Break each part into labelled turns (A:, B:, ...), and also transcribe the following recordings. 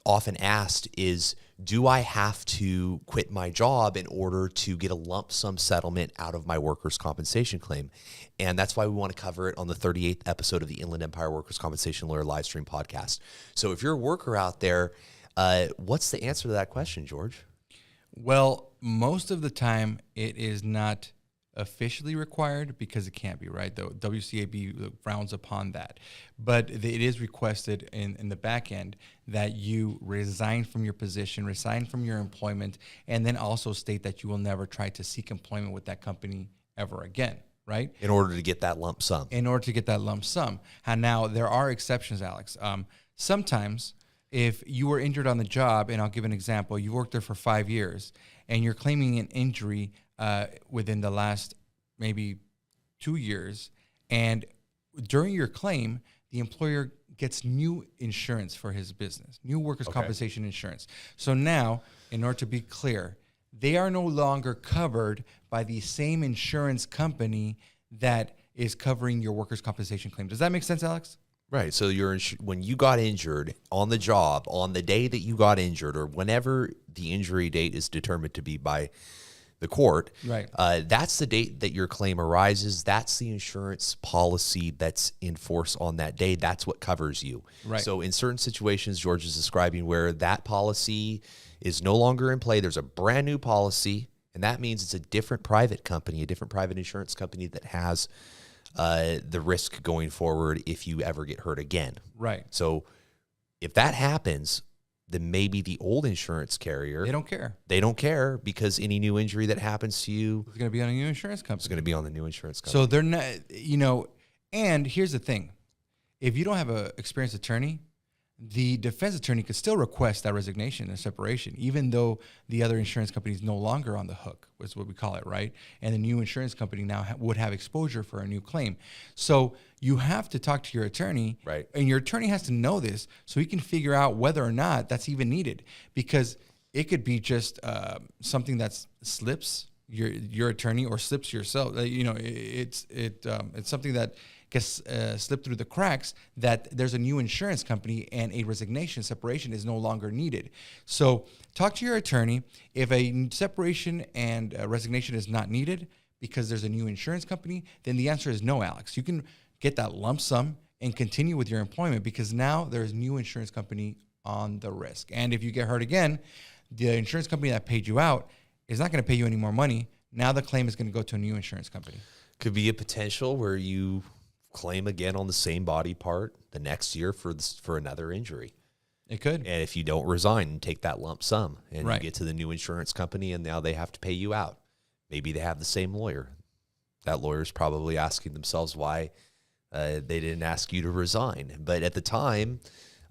A: often asked is, do I have to quit my job in order to get a lump sum settlement out of my workers' compensation claim? And that's why we want to cover it on the 38th episode of the Inland Empire Workers' Compensation Lawyer live stream podcast. So if you're a worker out there, what's the answer to that question, George?
B: Well, most of the time it is not officially required because it can't be, right? The WCAB frowns upon that. But it is requested in the back end that you resign from your position, resign from your employment, and then also state that you will never try to seek employment with that company ever again, right?
A: In order to get that lump sum.
B: In order to get that lump sum. And now there are exceptions, Alex. Sometimes if you were injured on the job, and I'll give an example, you worked there for 5 years and you're claiming an injury within the last maybe 2 years, and during your claim, the employer gets new insurance for his business, new workers' compensation insurance. So now, in order to be clear, they are no longer covered by the same insurance company that is covering your workers' compensation claim. Does that make sense, Alex?
A: Right. So when you got injured on the job, on the day that you got injured, or whenever the injury date is determined to be by the court,
B: right?
A: That's the date that your claim arises. That's the insurance policy that's in force on that day. That's what covers you.
B: Right.
A: So in certain situations, George is describing where that policy is no longer in play. There's a brand new policy, and that means it's a different private company, a different private insurance company that has the risk going forward if you ever get hurt again.
B: Right.
A: So if that happens, then maybe the old insurance carrier,
B: they don't care.
A: They don't care because any new injury that happens to you
B: is going to be on a new insurance company.
A: It's going to be on the new insurance company.
B: So they're not, and here's the thing. If you don't have an experienced attorney, the defense attorney could still request that resignation and separation, even though the other insurance company is no longer on the hook, is what we call it, right? And the new insurance company now would have exposure for a new claim. So you have to talk to your attorney,
A: right?
B: And your attorney has to know this so he can figure out whether or not that's even needed, because it could be just something that slips your attorney or slips yourself. It's something that gets slipped through the cracks, that there's a new insurance company and a resignation separation is no longer needed. So talk to your attorney. If a separation and resignation is not needed because there's a new insurance company, then the answer is no, Alex. You can get that lump sum and continue with your employment because now there's a new insurance company on the risk. And if you get hurt again, the insurance company that paid you out is not going to pay you any more money. Now the claim is going to go to a new insurance company.
A: Could be a potential where you claim again on the same body part the next year for another injury.
B: It could.
A: And if you don't resign and take that lump sum and
B: right.
A: you get to the new insurance company and now they have to pay you out. Maybe they have the same lawyer. That lawyer's probably asking themselves why they didn't ask you to resign. But at the time,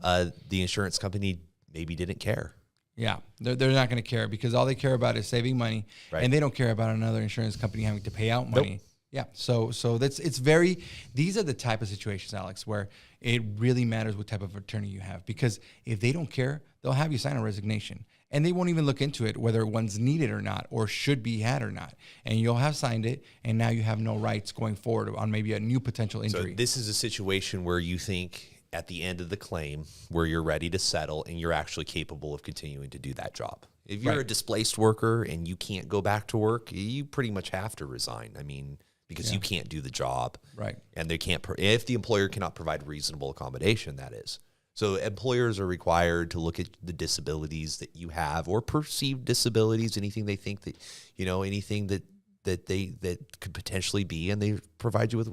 A: the insurance company maybe didn't care.
B: Yeah, they're not going to care because all they care about is saving money, right. And they don't care about another insurance company having to pay out money. Nope. Yeah, so these are the type of situations, Alex, where it really matters what type of attorney you have, because if they don't care, they'll have you sign a resignation and they won't even look into it, whether one's needed or not, or should be had or not. And you'll have signed it, and now you have no rights going forward on maybe a new potential injury.
A: So this is a situation where you think at the end of the claim where you're ready to settle and you're actually capable of continuing to do that job. If you're right. a displaced worker and you can't go back to work, you pretty much have to resign. I mean, because you can't do the job.
B: Right.
A: And they can't, if the employer cannot provide reasonable accommodation, that is. So employers are required to look at the disabilities that you have or perceived disabilities, anything they think that, anything that could potentially be, and they provide you with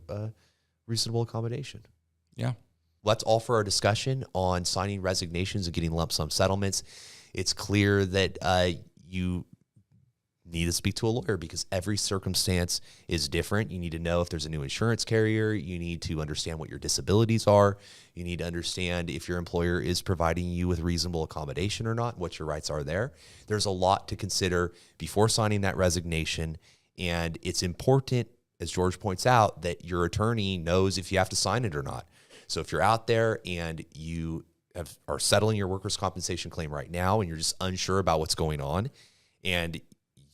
A: reasonable accommodation.
B: Yeah.
A: That's all for our discussion on signing resignations and getting lump sum settlements. It's clear that you need to speak to a lawyer because every circumstance is different. You need to know if there's a new insurance carrier. You need to understand what your disabilities are. You need to understand if your employer is providing you with reasonable accommodation or not, what your rights are there. There's a lot to consider before signing that resignation, and it's important, as George points out, that your attorney knows if you have to sign it or not. So if you're out there and you are settling your workers' compensation claim right now and you're just unsure about what's going on, and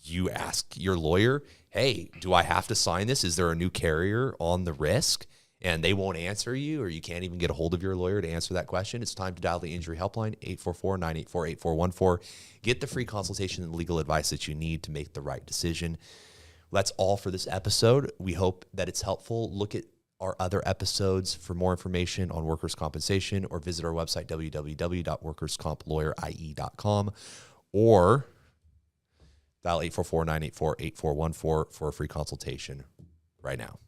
A: you ask your lawyer, hey, do I have to sign this? Is there a new carrier on the risk? and they won't answer you, or you can't even get a hold of your lawyer to answer that question, it's time to dial the injury helpline, 844-984-8414. Get the free consultation and legal advice that you need to make the right decision. That's all for this episode. We hope that it's helpful. Look at our other episodes for more information on workers' compensation, or visit our website, www.workerscomplawyerie.com, or dial 844-984-8414 for a free consultation right now.